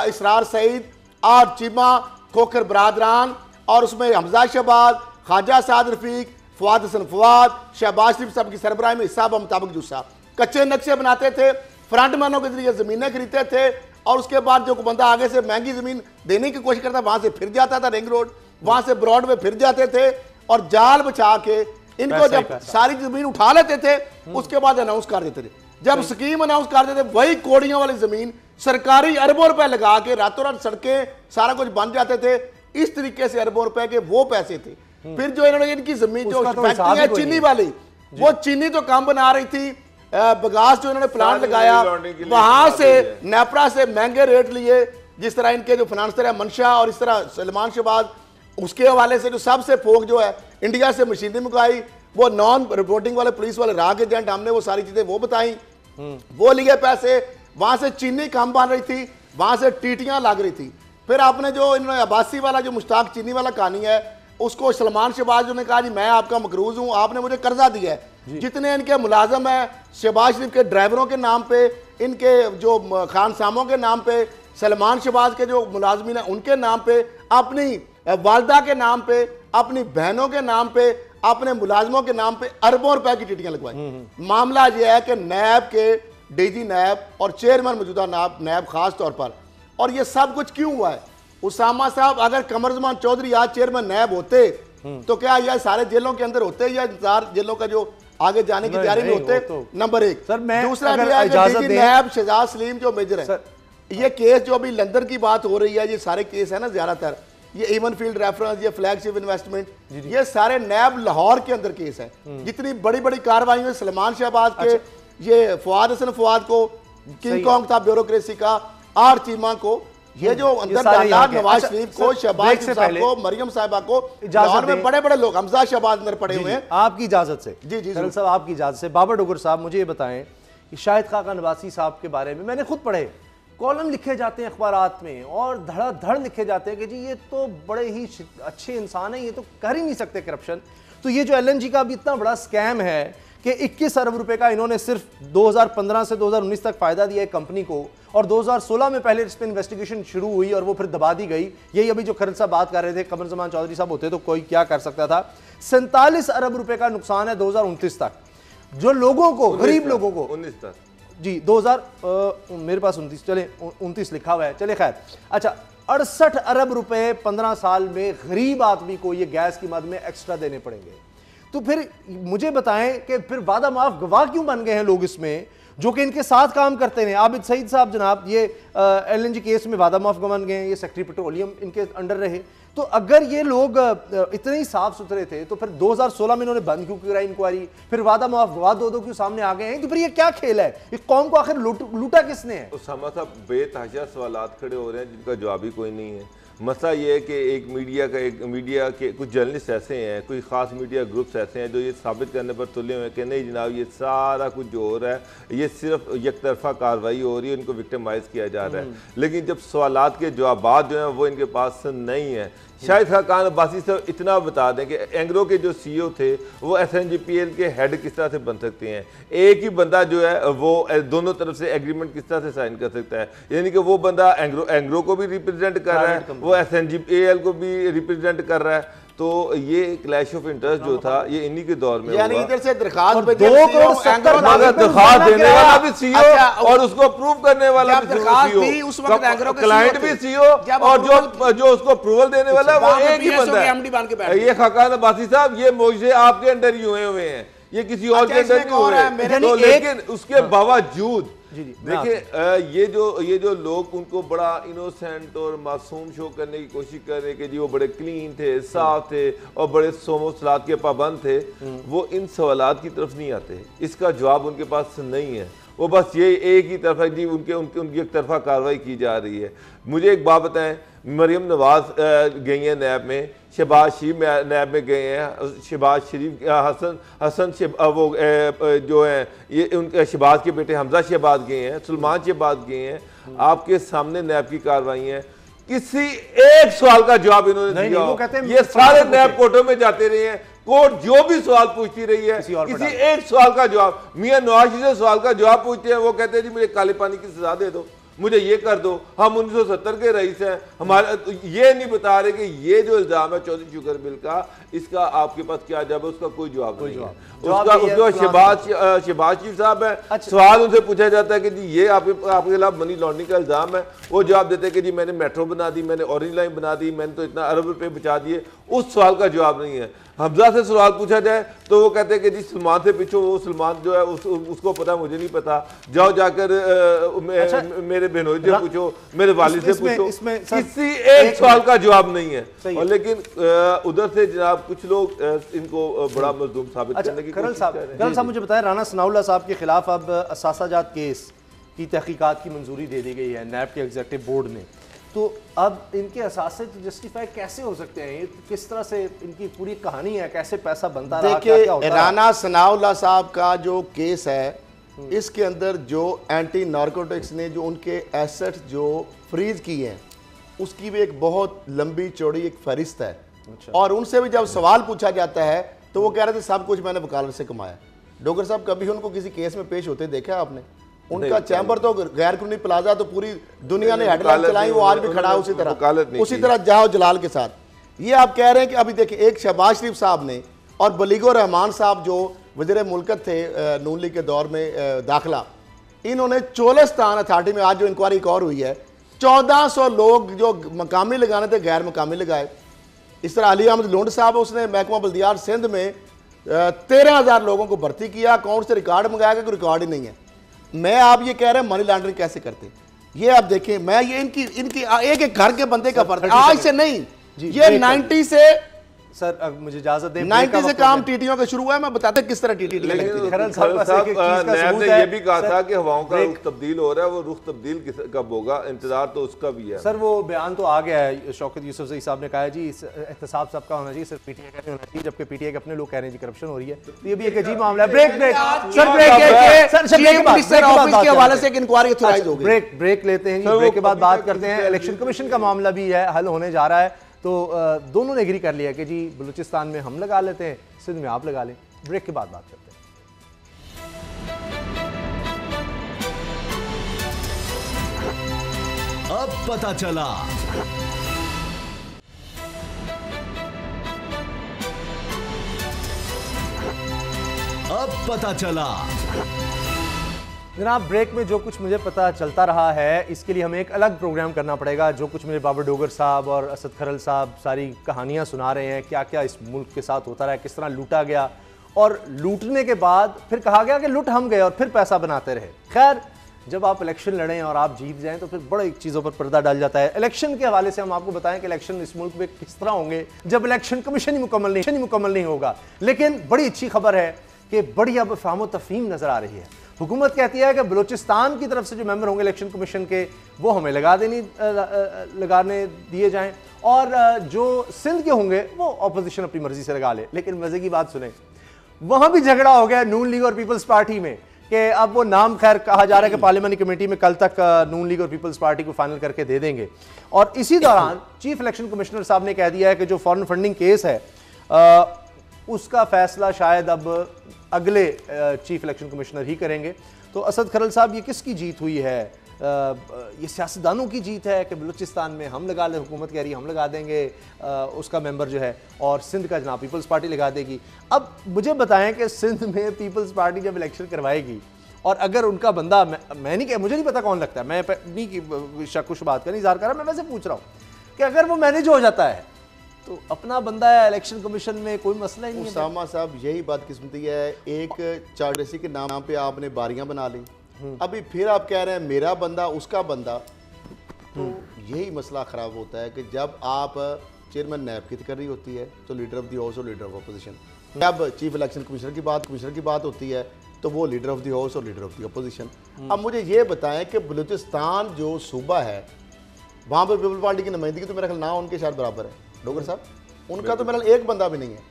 इसरार सईद, आर चीमा, खोखर बरादरान, और उसमें हमजा शहबाज, ख्वाजा साद रफीक, फवाद हसन फवाद, शहबाज शरीफ साहब की सरबराही में हिसाब मुताबिक जो साहब कच्चे नक्शे बनाते थे, फ्रंटमैनों के जरिए ज़मीनें खरीदते थे, और उसके बाद जो बंदा आगे से महंगी ज़मीन देने की कोशिश करता वहाँ से फिर जाता था रिंग रोड, वहाँ से ब्रॉडवे फिर जाते थे, और जाल बचा के इनको जब सारी ज़मीन उठा लेते थे उसके बाद अनाउंस कर देते थे। जब स्कीम अनाउंस कर देते वही कोड़ियों वाली ज़मीन सरकारी अरबों रुपए लगा के रातों रात सड़कें सारा कुछ बन जाते थे। इस तरीके से अरबों रुपए के वो पैसे थे। फिर जो इन्होंने इनकी जमीन जो फैक्ट्री है चीनी वाली, वो चीनी तो कम बना रही थी, बगास जो इन्होंने प्लांट लगाया वहां से नेपरा से महंगे रेट लिए, जिस तरह इनके जो फाइनेंसर है मंशा और इस तरह सलमान शहबाज, उसके हवाले से जो सबसे फोक जो है इंडिया से मशीनें मंगवाई, वो नॉन रिपोर्टिंग वाले पुलिस वाले राग एजेंट, हमने वो सारी चीजें वो बताई, वो लिए पैसे। वहां से चीनी कम बन रही थी, वहां से टीटियां लग रही थी। फिर आपने जो इन्होंने अब्बासी वाला जो मुश्ताक चीनी वाला कहानी है, उसको सलमान शहबाज ने कहा जी मैं आपका मकरूज हूं, आपने मुझे कर्जा दिया है। जितने इनके मुलाजम है शहबाज शरीफ के ड्राइवरों के नाम पे, इनके जो खानसामों के नाम पे, सलमान शहबाज के जो मुलाजमीन है उनके नाम पे, अपनी वालदा के नाम पे, अपनी बहनों के नाम पे, अपने मुलाजमों के नाम पे अरबों रुपए की टीटियां लगवाई। मामला यह है कि नैब के डीजी नैब और चेयरमैन मौजूदा नैब खास तौर पर, और ये सब कुछ क्यों हुआ है? उसामा साहब अगर कमरजमान चौधरी आज चेयरमैन नैब होते तो क्या यह सारे जेलों के अंदर होते या इंतजार जेलों का जो आगे जाने की तैयारी में होते? नंबर एक। दूसरा नैब शहजाद सलीम जो मेजर है, ये केस जो अभी लंदन की बात हो रही है, ये सारे केस है ना ज्यादातर, ये इवन फील्ड रेफरेंस, ये फ्लैगशिप इन्वेस्टमेंट, ये सारे नैब लाहौर के अंदर केस है। जितनी बड़ी बड़ी कार्रवाई हुई सलमान शहबाज के, ये फवाद हसन फवाद को किंग कॉन्ग था ब्यूरोक्रेसी का, आर चीमा को, ये जो अंदर नवाज शरीफ को, शहबाज साहब को, मरियम साहिबा को, लाहौर में बड़े बड़े लोग, हमजा शहबाज अंदर पड़े हुए हैं। आपकी इजाजत से जी जी साहब, आपकी इजाजत से बाबर डोगर साहब मुझे ये बताएं कि शाहिद खान नवासी साहब के बारे में मैंने खुद पढ़े, कॉलम लिखे जाते हैं अखबारात में और धड़ाधड़ लिखे जाते हैं कि जी ये तो बड़े ही अच्छे इंसान हैं, ये तो कर ही नहीं सकते करप्शन। तो ये जो एलएनजी का भी इतना बड़ा स्कैम है कि 21 अरब रुपए का इन्होंने सिर्फ 2015 से 2019 तक फायदा दिया है कंपनी को, और 2016 में पहले इस पर इन्वेस्टिगेशन शुरू हुई और वो फिर दबा दी गई। यही अभी जो खरल साहब बात कर रहे थे, कमरजमान चौधरी साहब होते तो कोई क्या कर सकता था। 47 अरब रुपए का नुकसान है 2029 तक, जो लोगों को, गरीब लोगों को, 19 तक जी 2000 मेरे पास 29 चले 29 लिखा हुआ है, चले खैर। अच्छा 68 अरब रुपए 15 साल में गरीब आदमी को ये गैस की मद में एक्स्ट्रा देने पड़ेंगे। तो फिर मुझे बताएं कि फिर वादा माफ गवाह क्यों बन गए हैं लोग इसमें, जो कि इनके साथ काम करते हैं। आबिद सईद साहब जनाब ये एलएनजी केस में वादा माफ गवाह बन गए हैं, ये सेक्रेटरी पेट्रोलियम इनके अंडर रहे। तो अगर ये लोग इतने ही साफ सुथरे थे तो फिर 2016 में इन्होंने बंद क्यों कराई इंक्वायरी, फिर वादा माफ गवाह दो क्यों सामने आ गए हैं? तो फिर ये क्या खेल है? इस कौम को आखिर लूटा किसने है? उसामा साहब बेतहाशा सवालात खड़े हो रहे हैं जिनका जवाब ही कोई नहीं है। मसला ये है कि एक मीडिया के कुछ जर्नलिस्ट ऐसे हैं, कोई ख़ास मीडिया ग्रुप्स ऐसे हैं जो ये साबित करने पर तुले हुए हैं कि नहीं जनाब ये सारा कुछ जो हो रहा है ये सिर्फ एक तरफा कार्रवाई हो रही है, इनको विक्टिमाइज़ किया जा रहा है। लेकिन जब सवालात के जवाबात जो हैं वो इनके पास नहीं है, शायद खाकान अब्बासी से इतना बता दें कि एंग्रो के जो सीईओ थे वो SNGPL के हेड किस तरह से बन सकते हैं। एक ही बंदा जो है वो दोनों तरफ से एग्रीमेंट किस तरह से साइन कर सकता है, यानी कि वो बंदा एंग्रो को भी रिप्रेजेंट कर रहा है, वो SNGPL को भी रिप्रेजेंट कर रहा है। तो ये क्लैश ऑफ इंटरेस्ट जो था ये इन्हीं के दौर में यानी इधर से दरखास्त दरखास्त देने वाला भी सीईओ और उसको अप्रूव करने वाला भी सीईओ, क्लाइंट भी सीईओ और जो उसको अप्रूवल देने वाला वो एक ही बंदा है। ये खाकान अब्बासी साहब ये मुझे आपके अंडर ही हुए हैं, ये किसी और के अंदर नहीं हुए। तो लेकिन उसके बावजूद देखिए ये जो लोग उनको बड़ा इनोसेंट और मासूम शो करने की कोशिश कर रहे कि जी वो बड़े क्लीन थे, साफ थे और बड़े सोमो सलात के पाबंद थे, वो इन सवालात की तरफ नहीं आते, इसका जवाब उनके पास नहीं है। वो बस ये एक ही तरफा जी उनकी एक तरफा कार्रवाई की जा रही है। मुझे एक बात बताएं, मरियम नवाज गई हैं नैब में, शहबाज शरीफ नैब में गए हैं, शहबाज शरीफ हसन वो जो हैं ये उनके शहबाज के बेटे हमजा शहबाज गए हैं, सलमान शहबाज गए हैं, आपके सामने नैब की कार्रवाई है, किसी एक सवाल का जवाब इन्होंने दिया। ये सारे नैब कोर्टों में जाते रहे हैं, कोर्ट जो भी सवाल पूछती रही है किसी एक सवाल का जवाब, मियां नवाज शरीफ से सवाल का जवाब पूछते हैं, वो कहते हैं जी मुझे काले पानी की सजा दे दो, मुझे ये कर दो, हम 1970 के रईस हैं, हमारे ये नहीं बता रहे कि ये जो इल्जाम है चौधरी शुगर बिल का, इसका आपके पास क्या जवाब है, उसका कोई जवाब नहीं है। उसका शहबाज शरीफ साहब है, सवाल उनसे पूछा जाता है कि जी ये आपके खिलाफ मनी लॉन्ड्रिंग का इल्जाम है, वो जवाब देते हैं कि जी मैंने मेट्रो बना दी, मैंने ऑरेंज लाइन बना दी, मैंने तो इतना अरब रुपए बचा दिए, उस सवाल का जवाब नहीं है। हमजा से सवाल पूछा जाए तो वो कहते हैं कि जी सलमान से पूछो, वो सलमान जो है उसको पता, मुझे नहीं पता, जाओ जाकर मेरे बहनोई से पूछो, मेरे वालिद से पूछो, किसी एक सवाल का जवाब नहीं है। और लेकिन उधर से जनाब कुछ लोग इनको बड़ा मजलूम साबित करने की कोशिश कर रहे हैं। करल साहब मुझे बताएं, राना सनाउल्लाह साहब के खिलाफ अब असासाजात केस की तहकीकात की मंजूरी दे दी गई है नैब के एग्जीक्यूटिव बोर्ड ने, तो अब इनके असासे तो जस्टिफाई कैसे हो सकते हैं, ये किस तरह से इनकी पूरी कहानी है, कैसे पैसा बनता रहा, क्या क्या होता है? राना सनाउल्लाह साहब का जो केस है, इसके अंदर जो एंटी नारकोटिक्स ने जो उनके एसेट्स जो फ्रीज किए हैं उसकी भी एक बहुत लंबी चौड़ी एक फहरिस्त है। और उनसे भी जब सवाल पूछा जाता है तो वो कह रहे थे सब कुछ मैंने वकालत से कमाया। डोगर साहब कभी उनको किसी केस में पेश होते देखा आपने? उनका चैम्बर तो गैर कानूनी प्लाजा तो पूरी दुनिया ने हेडलाइन चलाई, वो आज भी खड़ा है उसी तरह जाओ जलाल के साथ। ये आप कह रहे हैं कि अभी देखिए एक शहबाज शरीफ साहब ने और बलीगो रहमान साहब जो वज़ीर मुल्कत थे नून लीग के दौर में दाखिला, इन्होंने चोलिस्तान अथॉरिटी में आज जो इंक्वायरी एक और हुई है, 1400 लोग जो मकामी लगाने थे गैर मकामी लगाए। इस तरह अली अहमद लुंड साहब उसने महकमा बल्दियात सिंध में 13,000 लोगों को भर्ती किया, अकाउंट से रिकॉर्ड मंगाया कि कोई रिकॉर्ड ही नहीं है। मैं आप ये कह रहे हैं मनी लॉन्ड्रिंग कैसे करते, ये आप देखें। मैं ये इनकी एक एक घर के बंदे का फर्क, आज से नहीं, ये 90 से सर मुझे इजाजत दें, 90 से काम टीटीओ का शुरू हुआ है। मैं बताते किस तरह टीटी नैब ने ये भी कहा था कि हवाओं का रुख तब्दील हो रहा है, वो रुख तब्दील कब होगा, इंतजार तो उसका भी है। सर वो बयान तो आ गया है, शौकत यूसुफजई साहब ने कहा है जी एहतसाब सबका होना चाहिए, सिर्फ पीटीआई का नहीं होना चाहिए, जबकि पीटीआई के अपने लोग कह रहे हैं जी करप्शन हो रही है। तो ये भी एक अजीब मामला है। ब्रेक लेते हैं, ब्रेक के बाद बात करते हैं। इलेक्शन कमीशन का मामला भी है, हल होने जा रहा है, तो दोनों ने एग्री कर लिया कि जी बलूचिस्तान में हम लगा लेते हैं, सिंध में आप लगा लें। ब्रेक के बाद बात करते हैं। अब पता चला जनाब, ब्रेक में जो कुछ मुझे पता चलता रहा है इसके लिए हमें एक अलग प्रोग्राम करना पड़ेगा। जो कुछ मुझे बाबर डोगर साहब और असद खरल साहब सारी कहानियां सुना रहे हैं, क्या क्या इस मुल्क के साथ होता रहा, किस तरह लूटा गया, और लूटने के बाद फिर कहा गया कि लूट हम गए और फिर पैसा बनाते रहे। खैर, जब आप इलेक्शन लड़ें और आप जीत जाएं तो फिर बड़े चीज़ों पर पर्दा डाल जाता है। इलेक्शन के हवाले से हम आपको बताएं कि इलेक्शन इस मुल्क में किस तरह होंगे जब इलेक्शन कमीशन ही मुकम्मल नहीं होगा। लेकिन बड़ी अच्छी खबर है कि बड़ी अब फ़हम तफ़हीम नज़र आ रही है। हुकूमत कहती है कि बलूचिस्तान की तरफ से जो मेंबर होंगे इलेक्शन कमीशन के वो हमें लगाने दिए जाएं, और जो सिंध के होंगे वो अपोजिशन अपनी मर्जी से लगा ले। लेकिन मजे की बात सुने, वहां भी झगड़ा हो गया नून लीग और पीपल्स पार्टी में कि अब वो नाम खैर कहा जा रहा है कि पार्लियामेंट्री कमेटी में कल तक नून लीग और पीपल्स पार्टी को फाइनल करके दे देंगे। और इसी दौरान चीफ इलेक्शन कमिश्नर साहब ने कह दिया है कि जो फॉरेन फंडिंग केस है उसका फैसला शायद अब अगले चीफ इलेक्शन कमिश्नर ही करेंगे। तो असद खरल साहब, ये किसकी जीत हुई है? ये सियासतदानों की जीत है कि बलूचिस्तान में हम लगा ले, हुकूमत कह रही है हम लगा देंगे उसका मेंबर जो है, और सिंध का जनाब पीपल्स पार्टी लगा देगी। अब मुझे बताएं कि सिंध में पीपल्स पार्टी जब इलेक्शन करवाएगी और अगर उनका बंदा, मैं नहीं, मुझे नहीं पता कौन लगता है, मैं नहीं शक बात का नहीं इज़हार कर रहा, मैं वैसे पूछ रहा हूँ कि अगर वो मैनेज हो जाता है तो अपना बंदा है इलेक्शन कमीशन में, कोई मसला ही नहीं है। उसामा साहब, यही बदकिस्मती है, एक चार्टरेसी के नाम पे आपने बारियां बना ली, अभी फिर आप कह रहे हैं मेरा बंदा उसका बंदा। तो यही मसला खराब होता है कि जब आप चेयरमैन नैब की तकर्री होती है तो लीडर ऑफ द हाउस और लीडर ऑफ अपोजिशन, जब चीफ इलेक्शन कमिश्नर की बात होती है तो वो लीडर ऑफ द हाउस और लीडर ऑफ द अपोजिशन। अब मुझे ये बताएं कि बलूचिस्तान जो सूबा है वहाँ पर पीपल पार्टी की नुमाइंदगी तो मेरा ख्याल ना उनके शायद बराबर है, डोगर साहब, उनका तो मेरा एक बंदा भी नहीं है।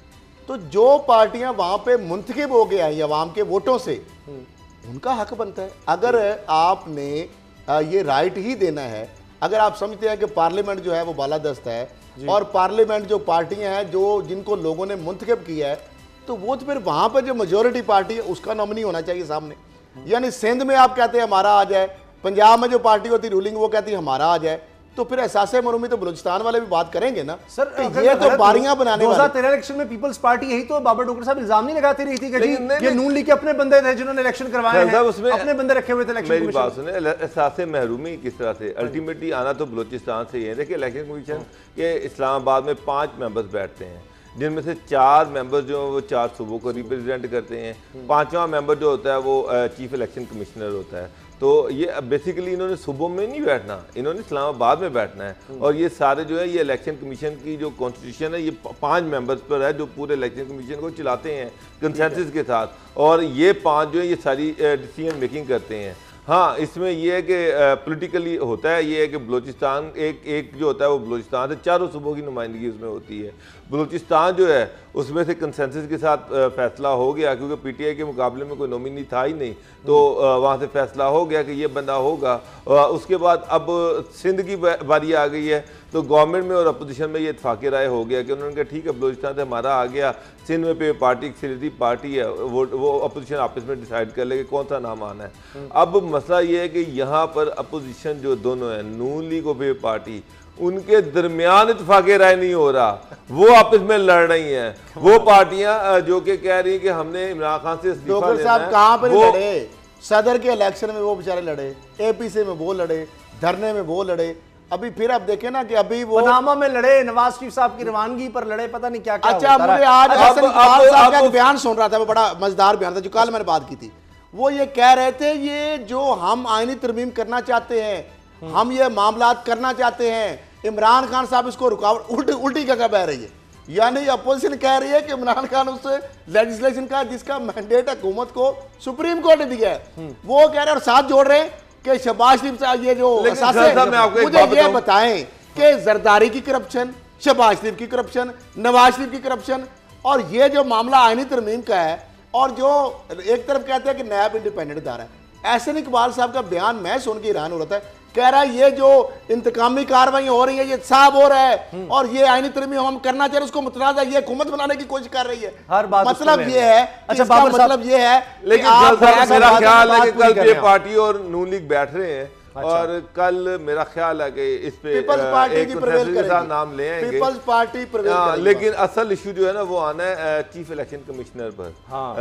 तो जो पार्टियां वहां पे मुंतखब हो गए हैं अवाम के वोटों से, उनका हक बनता है। अगर आपने ये राइट ही देना है, अगर आप समझते हैं कि पार्लियामेंट जो है वो बालादस्त है और पार्लियामेंट जो पार्टियां हैं जो जिनको लोगों ने मुंतखब किया है, तो वो तो फिर वहां पर जो मेजोरिटी पार्टी है उसका नॉमिनी होना चाहिए सामने। यानी सिंध में आप कहते हैं हमारा आ जाए, पंजाब में जो पार्टी होती है रूलिंग वो कहती है हमारा आ जाए, तो फिर एहसास मरूमी तो बलूचिस्तान वाले भी बात करेंगे ना सर। ये तो बारियां बनाने 2013 इलेक्शन में पीपल्स पार्टी, यही तो बाबर डोगर साहब इल्जाम नहीं लगाती रही थी कि जी ये नून लीग के अपने बंदे थे जिन्होंने इलेक्शन करवाए हैं, उसमें अपने बंदे रखे हुए थे इलेक्शन मेरी बात सुने, एहसास महरूमी किस तरह से अल्टीमेटली आना तो बलूचिस्तान से ही है। देखिए इलेक्शन कमीशन के इस्लामाबाद में 5 मेंबर्स बैठते हैं, जिनमें से 4 मेंबर जो वो 4 सूबों को रिप्रेजेंट करते हैं, 5वां मेंबर जो होता है वो चीफ इलेक्शन कमिश्नर होता है। तो ये बेसिकली इन्होंने सूबों में नहीं बैठना, इन्होंने इस्लामाबाद में बैठना है। और ये सारे जो है ये इलेक्शन कमीशन की जो कॉन्स्टिट्यूशन है ये 5 मेंबर्स पर है जो पूरे इलेक्शन कमीशन को चलाते हैं कंसेंसस के साथ, और ये 5 जो है ये सारी डिसीजन मेकिंग करते हैं। हाँ, इसमें यह है कि पॉलिटिकली होता है, ये है कि बलूचिस्तान एक जो होता है वो बलूचिस्तान से 4 सूबों की नुमाइंदगी उसमें होती है। बलूचिस्तान जो है उसमें से कंसेंसस के साथ फैसला हो गया, क्योंकि पीटीआई के मुकाबले में कोई नॉमिनी था ही नहीं, तो वहाँ से फैसला हो गया कि ये बंदा होगा। उसके बाद अब सिंध की बारी आ गई है, तो गवर्नमेंट में और अपोजिशन में ये इत्फाक़ राय हो गया कि उन्होंने कहा ठीक है बलूचिस्तान से हमारा आ गया, सिंध में पे पार्टी सिलेटी पार्टी है, वो अपोजिशन आपस में डिसाइड कर लेगी कौन सा नाम आना है। अब मसला ये है कि यहाँ पर अपोजिशन जो दोनों है नून लीग और पे पार्टी, उनके दरमियान इत्फाक़ राय नहीं हो रहा, वो आपस में लड़ रही हैं। वो पार्टियां जो कि कह रही हैं कि हमने इमरान खान से इस्तीफा लेना है। कहां पर लड़े? सदर के इलेक्शन में वो बेचारे लड़े, एपीसी में वो लड़े, धरने में वो लड़े, अभी फिर आप देखें ना कि अभी वो पनामा में लड़े, नवाज शरीफ साहब की रवानगी पर लड़े, पता नहीं क्या क्या। अच्छा, मुझे आज का बयान सुन रहा था, वो बड़ा मजेदार बयान था जो कल मैंने बात की थी। वो ये कह रहे थे ये जो हम आईनी तरमीम करना चाहते हैं, हम ये मामलात करना चाहते हैं, इमरान खान साहब इसको रुकावट उल्टी जगह बह रही है। यानी अपोजिशन कह रही है कि इमरान खान उस लेजिस्लेशन का जिसका मैंडेट हुकूमत को सुप्रीम कोर्ट ने दिया है वो कह रहे हैं, और साथ जोड़ रहे हैं कि शहबाज शरीफ साहब ये जो मुझे ये बताएं कि जरदारी की करप्शन, शहबाज शरीफ की करप्शन, नवाज शरीफ की करप्शन, और ये जो मामला आईनी तरमीम का है, और जो एक तरफ कहते हैं कि नैब इंडिपेंडेंट इदारा है। एहसन इकबाल साहब का बयान मैं सुन के हैरान हो रहा था, कह रहा है ये जो इंतकामी कार्रवाई हो रही है ये साफ हो रहा है, और ये आईनी तरमीम हम करना चाहिए उसको मुतनाज़ा ये हुकूमत बनाने की कोशिश कर रही है। हर बात मतलब ये है, अच्छा मतलब ये है, लेकिन मेरा ख्याल है कि कल ये पार्टी और नून लीग बैठ रहे हैं। अच्छा। और कल मेरा ख्याल है कि इस पे पीपल्स पार्टी की प्रिवेल करेगी, नाम ले आएंगे पीपल्स पार्टी प्रिवेल करेगी। लेकिन असल इशू जो है ना वो आना है चीफ इलेक्शन कमिश्नर पर। हाँ।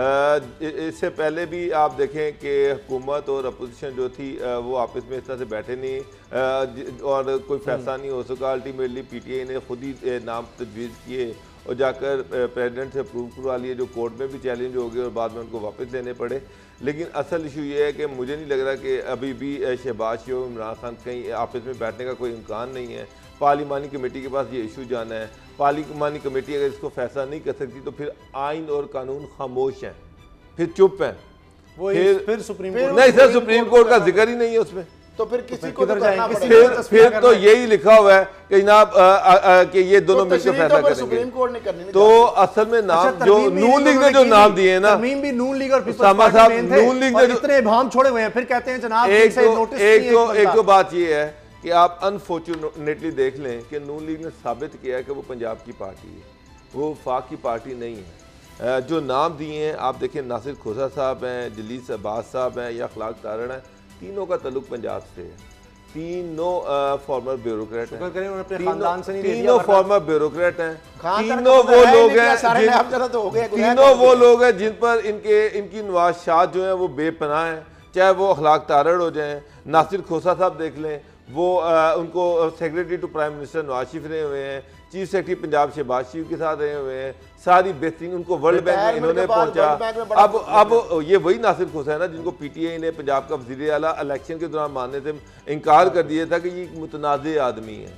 इससे पहले भी आप देखें कि हुकूमत और अपोजिशन जो थी वो आपस में इस तरह से बैठे नहीं और कोई फैसला नहीं हो सका। अल्टीमेटली पीटीआई ने खुद ही नाम तजवीज़ किए और जाकर प्रेसिडेंट से अप्रूव करवा लिए, जो कोर्ट में भी चैलेंज हो गए और बाद में उनको वापस लेने पड़े। लेकिन असल इशू ये है कि मुझे नहीं लग रहा कि अभी भी शहबाज शरीफ और इमरान खान कहीं आपस में बैठने का कोई इम्कान नहीं है। पार्लिमानी कमेटी के पास ये इशू जाना है, पार्लिमानी कमेटी अगर इसको फैसला नहीं कर सकती तो फिर आइन और कानून खामोश हैं, फिर चुप हैं, फिर सुप्रीम कोर्ट नहीं सर, सुप्रीम कोर्ट का जिक्र ही नहीं है उसमें। तो फिर किसी को तो करना फिर तो यही लिखा हुआ है कि जनाब कि ये दोनों मिलकर फैसला करेंगे। सुप्रीम कोर्ट ने करनी तो असल में नाम जो नून लीग ने जो नाम दिए ना, तरमीम भी नून लीग और पीपल्स सामा पार्टी साहब मेन थे, नून लीग और ने इतने इबाम छोड़े हुए हैं, फिर कहते हैं जनाब एक तो बात ये है कि आप अनफॉर्चुनेटली देख लें कि नून लीग ने साबित किया है कि वो पंजाब की पार्टी है, वो वफाक की पार्टी नहीं है। जो नाम दिए हैं आप देखें, नासिर खोसा साहब हैं, जलीस अब्बास साहब हैं या अखलाक तारण है, तीनों का तल्लुक पंजाब से है, तीनों फॉर्मर ब्यूरोक्रेट हैं, तीनों फॉर्मर ब्यूरोक्रेट हैं, तीनों वो लोग हैं जिन पर इनकी नवाशात जो हैं वो बेपनाह हैं, चाहे वो अखलाक तारण हो जाएं। नासिर खोसा साहब देख लें, वो उनको secretary to prime minister Nawaz Sharif रहे हुए हैं, चीफ सेक्रेटरी पंजाब शहबाज शरीफ के साथ रहे हुए हैं, सारी बेहतरीन उनको वर्ल्ड बैंक में इन्होंने पहुंचा। अब ये वही नासिर खोसा है ना जिनको पीटीआई ने पंजाब का वज़ीर आला इलेक्शन के दौरान मानने से इनकार कर दिया था कि ये एक मुतनाज़ आदमी है,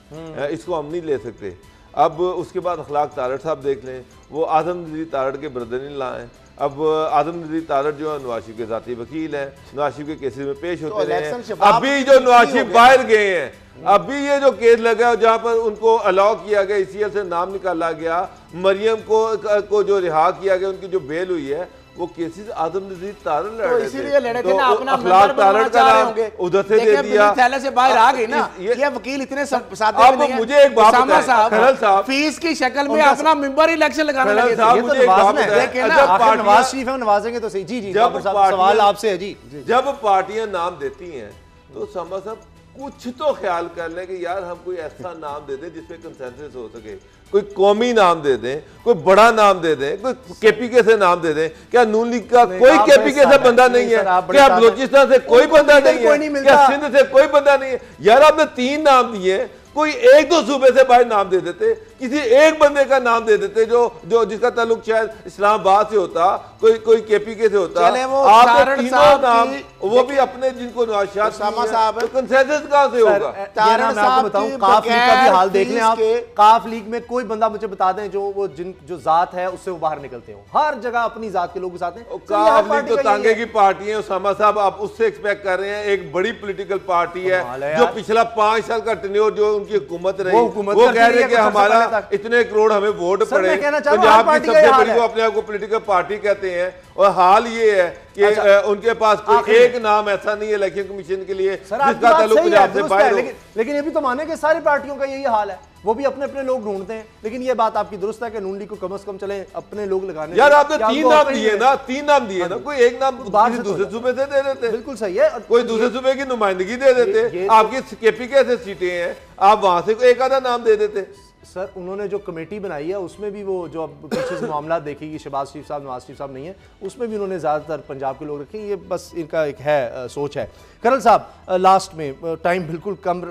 इसको हम नहीं ले सकते। अब उसके बाद अखलाक तारड़ साहब देख लें, वो आज़म नज़ीर तारड़ के ब्रदर इन ला हैं। अब आज़म नज़ीर तारड़ जो है नवाज शरीफ के ज़ाती वकील हैं, नवाज शरीफ के केसेस में पेश होते रहे हैं। अभी जो नवाज शरीफ बाहर गए हैं, अभी ये जो केस लगा जहां पर उनको अलाउ किया गया, ईसीएल से नाम निकाला गया, मरियम को जो रिहा किया गया, उनकी जो बेल हुई है, वो केसेस आज़म नज़ीर तारड़ लड़ रहे थे, इसीलिए लड़े थे ना, अपना अखलाक तारड़ का नाम उधर से दे दिया, थैले से बाहर आ गई ना। ये वकील इतने सादे अब मुझे एक बात बताएं, फीस की शक्ल में अपना मेंबर इलेक्शन लगाने लगे थे। मुझे एक बात बताएं, नवाज शरीफ है, नवाजेंगे तो सही। जी जी, सवाल आपसे है जी। जब पार्टियां नाम देती हैं तो सामा साहब कुछ तो ख्याल कर लें कि यार हम कोई ऐसा नाम दे दें जिसपे कंसेंसस हो सके, कोई कौमी नाम दे दें, कोई बड़ा नाम दे दें, कोई केपीके से नाम दे दें। क्या नून लीग का कोई केपीके से बंदा नहीं है? क्या बलूचिस्तान से कोई बंदा नहीं है? क्या सिंध से कोई बंदा नहीं है? यार आपने 3 नाम दिए, कोई एक दो सूबे से बाहर नाम दे देते, किसी एक बंदे का नाम दे देते जो जिसका ताल्लुक शायद इस्लामाबाद से होता, कोई केपीके से होता। आप तीनों नाम, वो भी अपने जिनको नवाशात साहब, तो कंसेंसस कहां से होगा? तारण साहब बताऊं, काफ लीग का भी हाल देख लें आप। काफ लीग में कोई बंदा मुझे बता दें जो जात है उससे वो बाहर निकलते हो, हर जगह अपनी जात के लोग के साथ हैं। काफ लीग तो तांगे की पार्टी है उसामा साहब, आप उससे एक्सपेक्ट कर रहे हैं एक बड़ी पॉलिटिकल पार्टी है जो पिछला 5 साल का टेन्योर जो उनकी हुकूमत रही, वो कह रहे हैं कि हमारा इतने करोड़ हमें वोट पड़े। पंजाब की सबसे बड़ी, वो अपने आप को पॉलिटिकल पार्टी कहते हैं, और हाल ये है कि उनके पास कोई एक नाम ऐसा नहीं है इलेक्शन कमीशन के लिए जिसका ताल्लुक पंजाब से बाहर हो। लेकिन ये भी तो माने कि सारी पार्टियों का यही हाल है, वो भी अपने अपने लोग ढूंढते हैं। लेकिन ये बात आपकी दुरुस्त है कि नून लीग को कम से कम चले अपने लोग लगाने। यार आपने 3 नाम दिए ना, 3 नाम दिए ना, कोई एक नाम किसी दूसरे सूबे से दे देते। बिल्कुल सही है, कोई दूसरे सूबे की नुमाइंदगी दे देते। आपकी केपीके से सीटें हैं, आप वहां से एक आधा नाम दे देते। सर उन्होंने जो कमेटी बनाई है उसमें भी वो जो अब पीछे से मामला देखेगी, शहबाज शरीफ साहब, नवाज शरीफ साहब नहीं है, उसमें भी उन्होंने ज़्यादातर पंजाब के लोग रखे। ये बस इनका एक है सोच है। करल साहब लास्ट में टाइम बिल्कुल कम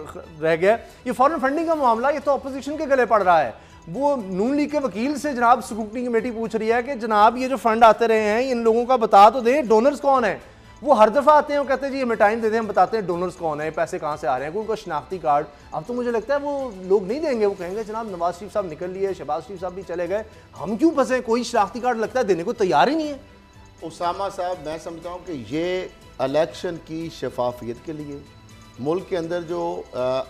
रह गया, ये फॉरेन फंडिंग का मामला ये तो अपोजिशन के गले पड़ रहा है। वो नून लीग के वकील से जनाब स्क्रूटनी कमेटी पूछ रही है कि जनाब ये जो फंड आते रहे हैं इन लोगों का बता तो दें, डोनर्स कौन है? वो हर दफा आते हैं, वो कहते हैं जी हमें टाइम देते हैं, हम बताते हैं डोनर्स कौन है, पैसे कहाँ से आ रहे हैं, उनका शनाख्ती कार्ड। अब तो मुझे लगता है वो लोग नहीं देंगे, वो कहेंगे जनाब नवाज शरीफ साहब निकल लिए, शहबाज शरीफ साहब भी चले गए, हम क्यों फंसे? कोई शनाख्ती कार्ड लगता है देने को तैयार ही नहीं है। उसामा साहब मैं समझता हूँ कि ये इलेक्शन की शफाफियत के लिए मुल्क के अंदर जो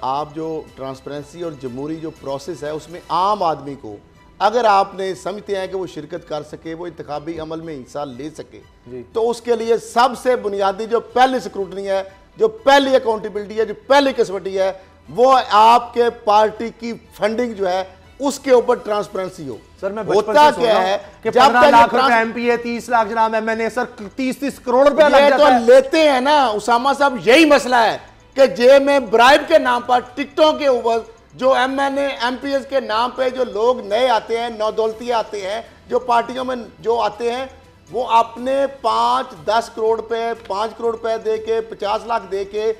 आप जो ट्रांसपेरेंसी और जमहूरी जो प्रोसेस है उसमें आम आदमी को अगर आपने समझते हैं कि वो शिरकत कर सके, वो इंतखाबी अमल में हिस्सा ले सके, तो उसके लिए सबसे बुनियादी जो पहली स्क्रूटनी है, जो पहली अकाउंटेबिलिटी है, जो पहली कसवटी है, वो आपके पार्टी की फंडिंग जो है उसके ऊपर ट्रांसपेरेंसी हो। सर मैं होता क्या है कि 15 लाख रुपए एमपी है, 30 लाख जनाब एमएनए, सर 30 करोड़ रुपया लग जाता है। तो लेते हैं ना उसामा साहब, यही मसला है कि जेब में ब्राइब के नाम पर टिकटों के ऊपर जो एमएनए एमपीएस के नाम पे जो लोग नए आते हैं, नौदौलतिया आते हैं, जो पार्टियों में जो आते हैं, वो अपने 5-10 करोड़ पे 5 करोड़ रुपए दे के 50 लाख दे के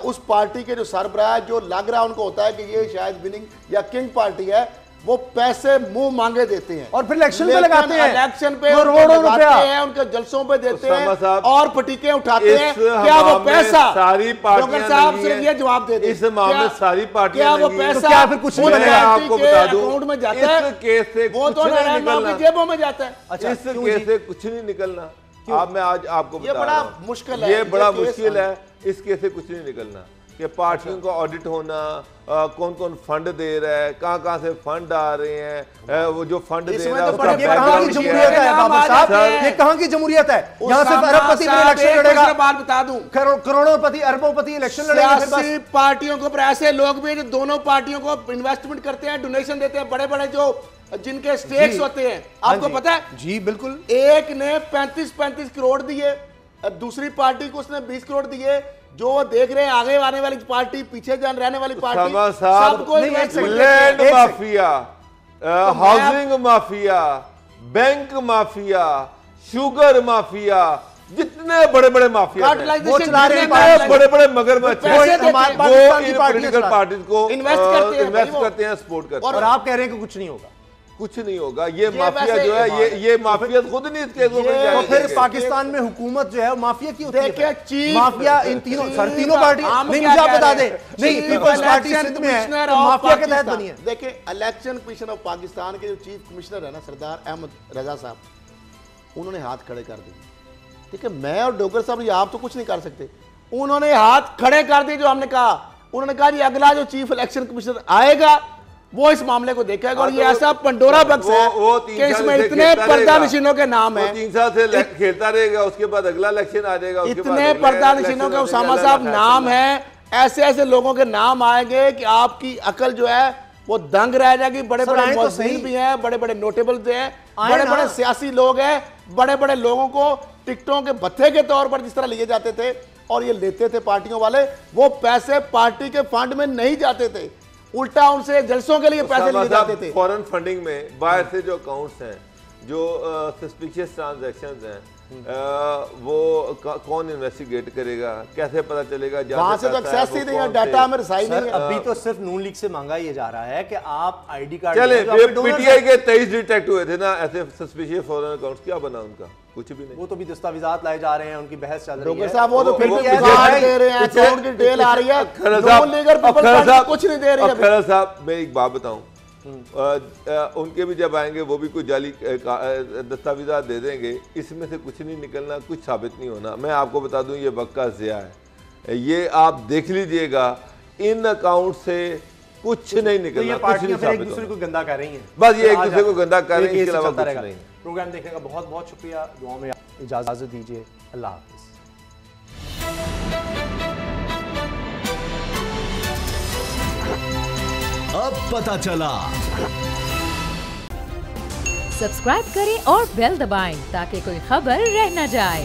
उस पार्टी के जो सरबराह जो लग रहा है उनको होता है कि ये शायद विनिंग या किंग पार्टी है, वो पैसे मुंह मांगे देते हैं और फिर इलेक्शन पे लगाते हैं, इलेक्शन पे करोड़ों रुपया हैं, उनके जलसों पे देते हैं और पटीके उठाते हैं। क्या वो पैसा सारी पार्टियां साहब सिर्फ ये जवाब दे दे, इस मामले सारी पार्टियां क्या वो पैसा क्या फिर कुछ नहीं आपको बता दूं अकाउंट में जाता है? इस केस से वो तो नारायण की जेबों में जाता है। इस केस से कुछ नहीं निकलना। अब मैं आज आपको ये बड़ा मुश्किल है, ये बड़ा मुश्किल है, इस केस से कुछ नहीं निकलना। कि पार्टियों का ऑडिट होना, कौन कौन फंड दे रहा है, कहाँ से फंड आ रहे हैं, वो जो फंड दे रहा है उसका बैकग्राउंड जमहूरियत है बाबर साहब, ये कहाँ की जमहूरियत है? यहाँ सिर्फ अरबपति में इलेक्शन लड़ेगा, बात बता दूं, करोड़ोंपति अरबोंपति इलेक्शन लड़ेंगे। सियासी पार्टियों को ऐसे लोग भी जो दोनों पार्टियों को इन्वेस्टमेंट करते हैं, डोनेशन देते हैं, बड़े बड़े जो जिनके स्टेक्स होते हैं, आपको पता है? जी बिल्कुल। एक ने 35-35 करोड़ दिए, दूसरी पार्टी को उसने 20 करोड़ दिए। जो वो देख रहे हैं आगे आने वाली पार्टी, पीछे जान रहने वाली पार्टी, सबको land mafia, housing mafia, bank mafia, sugar mafia, जितने बड़े बड़े माफिया वो चला रहे हैं, बड़े बड़े मगरमच्छ पॉलिटिकल पार्टीज को इन्वेस्ट करते हैं, सपोर्ट करते हैं। और आप कह रहे हैं कि कुछ नहीं होगा? कुछ नहीं होगा। ये माफिया जो है, ये माफिया खुद नहीं इसके तो फिर पाकिस्तान में हुकूमत जो है माफिया की होती है। माफिया इन तीनों पार्टी नहीं, मुझे आप बता दें, नहीं पीपल्स पार्टी सिंध में है तो माफिया के तहत बनी है। देखिए, इलेक्शन कमीशन ऑफ पाकिस्तान के जो चीफ कमिश्नर है ना, सरदार अहमद रजा साहब, उन्होंने हाथ खड़े कर दिए। ठीक है, मैं और डोगर साहब ये आप तो कुछ नहीं कर सकते, उन्होंने हाथ खड़े कर दिए। जो हमने कहा, उन्होंने कहा जी अगला जो चीफ इलेक्शन कमिश्नर आएगा वो इस मामले को देखेगा। और ये ऐसा पंडोरा बक्स है कि इसमें इतने पर्दा नशीनों के नाम है, 3 साल से खेलता रहेगा, उसके बाद अगला इलेक्शन आ जाएगा, इतने पर्दा नशीनों के उसामा साहब नाम है, ऐसे ऐसे लोगों के नाम आएंगे कि आपकी अकल जो है वो दंग रह जाएगी। बड़े बड़े मुअज्जिन भी हैं, बड़े बड़े नोटेबल हैं, बड़े बड़े सियासी लोग हैं, बड़े बड़े लोगों को टिकटों के भत्थे के तौर पर जिस तरह लिए जाते थे और ये लेते थे पार्टियों वाले, वो पैसे पार्टी के फंड में नहीं जाते थे, उल्टा उनसे जलसों के लिए पैसे लिए जाते थे। फॉरेन फंडिंग में बाहर से जो अकाउंट्स हैं, जो सस्पिशियस ट्रांजैक्शंस हैं, वो कौन इन्वेस्टिगेट करेगा, कैसे पता चलेगा? वहां से तो एक्सेस ही नहीं है, डाटा में रसाई नहीं है। अभी तो सिर्फ नून लीग से मांगा ये जा रहा है कि आप आईडी कार्ड चले। पीटीआई के 23 डिटेक्ट हुए थे ना ऐसे सस्पिशियस फॉरेन अकाउंट्स, क्या बना उनका? कुछ भी नहीं। वो तो भी दस्तावेजात लाए जा रहे हैं, उनकी बहस चल रही है। साहब वो तो फिर भी दे रहे हैं, अकाउंट की डिटेल आ रही है, नून लीग और पीपल्स पार्टी कुछ नहीं दे रही है। खैर साहब, मैं एक बात बताऊं, उनके भी जब आएंगे वो भी कुछ जाली दस्तावेजात दे देंगे, इसमें से कुछ नहीं निकलना, कुछ साबित नहीं होना। मैं आपको बता दूं, ये वक्त का ज़िया है, ये आप देख लीजिएगा, इन अकाउंट से कुछ नहीं निकलना। ये पार्टियां फिर एक दूसरे को गंदा कर रही हैं, बस ये एक दूसरे को गंदा कर रही हैं, इसके अलावा कुछ नहीं। प्रोग्राम देखने का बहुत बहुत शुक्रिया, दुआओं में इजाजत दीजिए, अल्लाह हाफिज़। अब पता चला। सब्सक्राइब करें और बेल दबाएं ताकि कोई खबर रह न जाए।